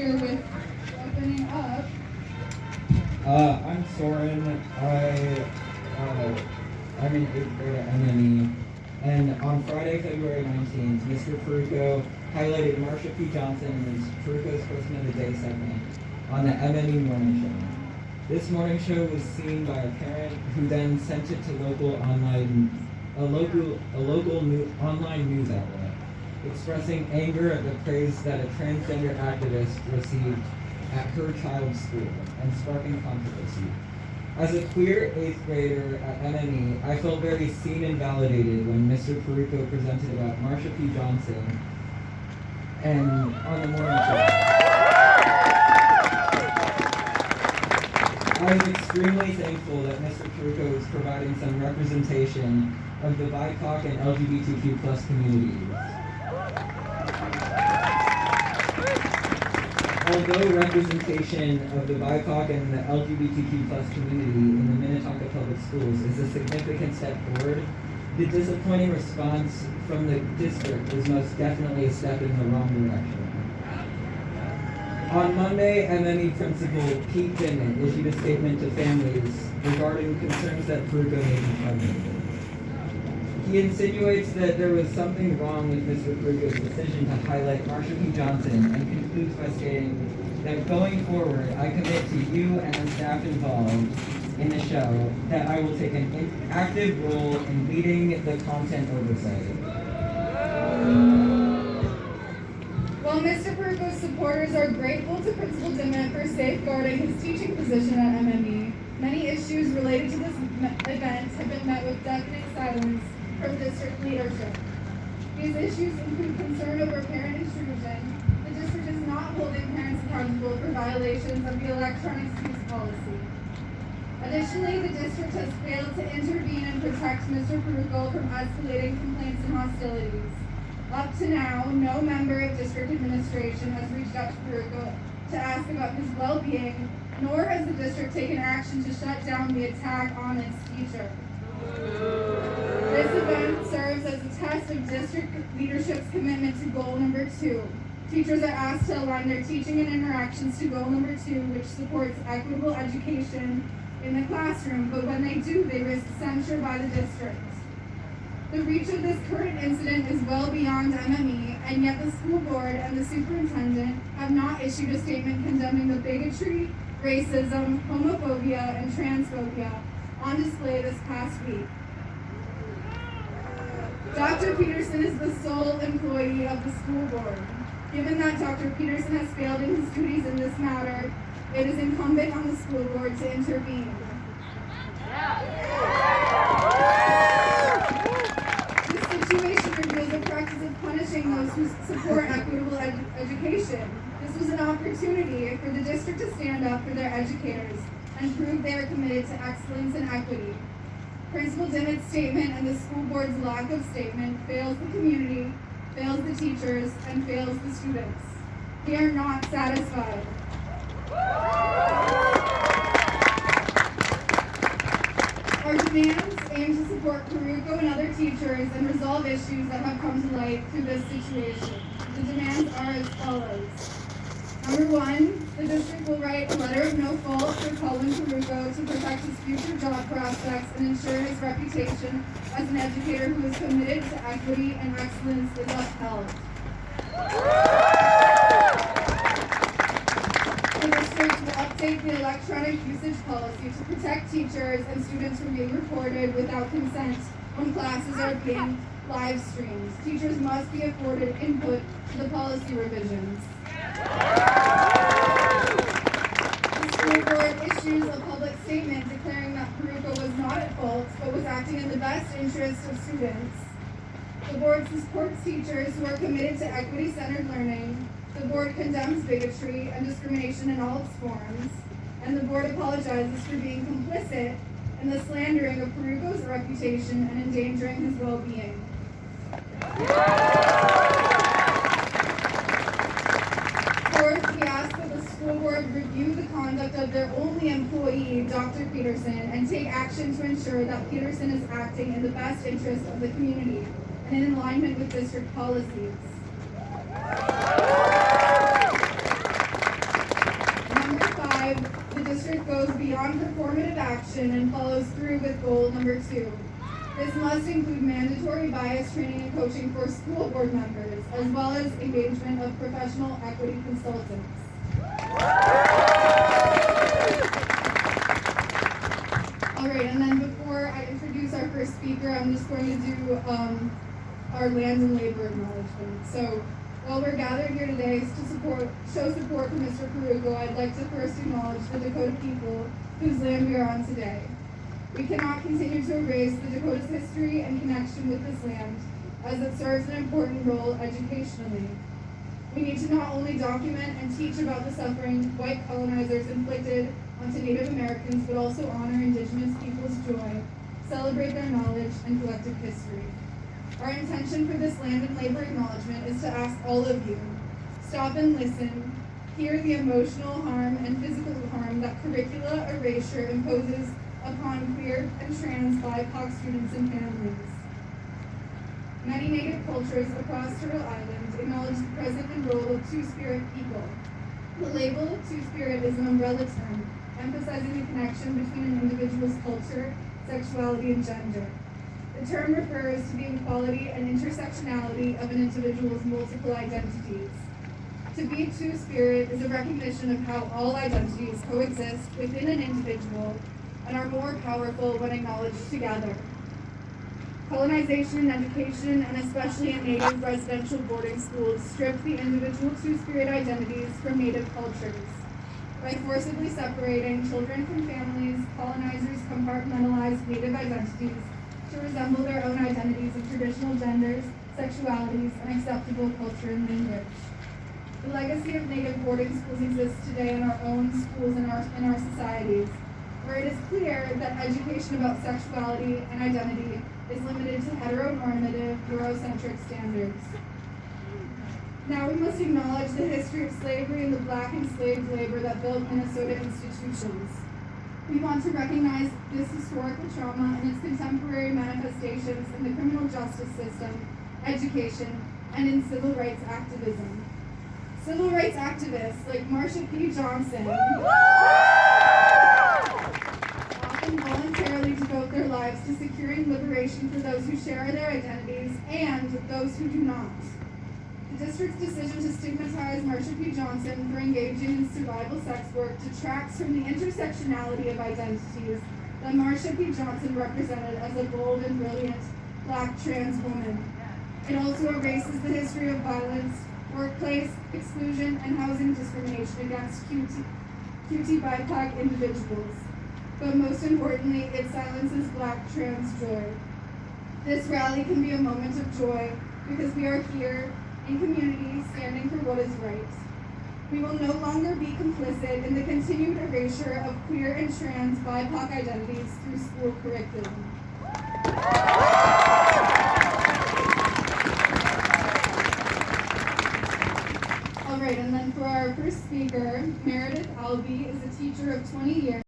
here with opening up. I'm Soren. I'm in 8th grade at MME. And on Friday, February 19th, Mr. Peruco highlighted Marsha P. Johnson in his Peruco's Person of the Day segment on the MME morning show. This morning show was seen by a parent who then sent it to a local online news outlet, expressing anger at the praise that a transgender activist received at her child's school and sparking controversy. As a queer 8th grader at MME, I felt very seen and validated when Mr. Peruco presented about Marsha P. Johnson and on the morning show. I was extremely thankful that Mr. Peruco is providing some representation of the BIPOC and LGBTQ plus communities. Although representation of the BIPOC and the LGBTQ plus community in the Minnetonka Public Schools is a significant step forward, the disappointing response from the district is most definitely a step in the wrong direction. On Monday, MME Principal Pete Dimmitt issued a statement to families regarding concerns that Peruco may be terminated. He insinuates that there was something wrong with Mr. Peruco's decision to highlight Marsha P. Johnson and concludes by stating that going forward, I commit to you and the staff involved in the show that I will take an active role in leading the content oversight. While Mr. Peruco's supporters are grateful to Principal Dimmitt for safeguarding his teaching position at MME, many issues related to this event have been met with deafening silence from district leadership. These issues include concern over parent intrusion. The district is not holding parents accountable for violations of the electronic use policy. Additionally, the district has failed to intervene and protect Mr. Peruco from escalating complaints and hostilities. Up to now, no member of district administration has reached out to Peruco to ask about his well-being, nor has the district taken action to shut down the attack on its teacher. This event serves as a test of district leadership's commitment to goal number 2. Teachers are asked to align their teaching and interactions to goal number 2, which supports equitable education in the classroom, but when they do, they risk censure by the district. The reach of this current incident is well beyond MME, and yet the school board and the superintendent have not issued a statement condemning the bigotry, racism, homophobia, and transphobia on display this past week. Dr. Peterson is the sole employee of the school board. Given that Dr. Peterson has failed in his duties in this matter, it is incumbent on the school board to intervene. This situation reveals a practice of punishing those who support equitable education. This was an opportunity for the district to stand up for their educators and prove they are committed to excellence and equity. Principal Dimmitt's statement and the school board's lack of statement fails the community, fails the teachers, and fails the students. We are not satisfied. Our demands aim to support Peruco and other teachers and resolve issues that have come to light through this situation. The demands are as follows. Number 1, the district will write a letter of no fault for Colin Peruco to protect his future job prospects and ensure his reputation as an educator who is committed to equity and excellence is upheld. The district will update the electronic usage policy to protect teachers and students from being recorded without consent when classes are being live streamed. Teachers must be afforded input to the policy revisions. The school board issues a public statement declaring that Peruco was not at fault, but was acting in the best interest of students. The board supports teachers who are committed to equity-centered learning. The board condemns bigotry and discrimination in all its forms. And the board apologizes for being complicit in the slandering of Peruco's reputation and endangering his well-being. Fourth, we ask that the school board review the conduct of their only employee, Dr. Peterson, and take action to ensure that Peterson is acting in the best interest of the community and in alignment with district policies. beyond performative action and follows through with goal number 2. This must include mandatory bias training and coaching for school board members, as well as engagement of professional equity consultants. All right, and then before I introduce our first speaker, I'm just going to do our land and labor acknowledgement. So while we're gathered here today to show support for Mr. Peruco, I'd like to first acknowledge the Dakota people whose land we are on today. We cannot continue to erase the Dakota's history and connection with this land, as it serves an important role educationally. We need to not only document and teach about the suffering white colonizers inflicted onto Native Americans, but also honor Indigenous peoples' joy, celebrate their knowledge and collective history. Our intention for this land and labor acknowledgement is to ask all of you, stop and listen, hear the emotional harm and physical harm that curricula erasure imposes upon queer and trans BIPOC students and families. Many Native cultures across Turtle Island acknowledge the present and role of Two-Spirit people. The label Two-Spirit is an umbrella term, emphasizing the connection between an individual's culture, sexuality, and gender. The term refers to the equality and intersectionality of an individual's multiple identities. To be Two-Spirit is a recognition of how all identities coexist within an individual and are more powerful when acknowledged together. Colonization in education, and especially in Native residential boarding schools, stripped the individual Two-Spirit identities from Native cultures. By forcibly separating children from families, colonizers compartmentalized Native identities to resemble their own identities of traditional genders, sexualities, and acceptable culture and language. The legacy of Native boarding schools exists today in our own schools and in our societies, where it is clear that education about sexuality and identity is limited to heteronormative, Eurocentric standards. Now we must acknowledge the history of slavery and the black enslaved labor that built Minnesota institutions. We want to recognize this historical trauma and its contemporary manifestations in the criminal justice system, education, and in civil rights activism. Civil rights activists like Marsha P. Johnson often voluntarily devote their lives to securing liberation for those who share their identities and those who do not. The district's decision to stigmatize Marsha P. Johnson for engaging in survival sex work detracts from the intersectionality of identities that Marsha P. Johnson represented as a bold and brilliant black trans woman. It also erases the history of violence, workplace exclusion, and housing discrimination against qtbipoc individuals. But most importantly, it silences black trans joy. This rally can be a moment of joy because we are here in community standing for what is right. We will no longer be complicit in the continued erasure of queer and trans BIPOC identities through school curriculum. All right, and then for our first speaker, Meredith Albee is a teacher of 20 years.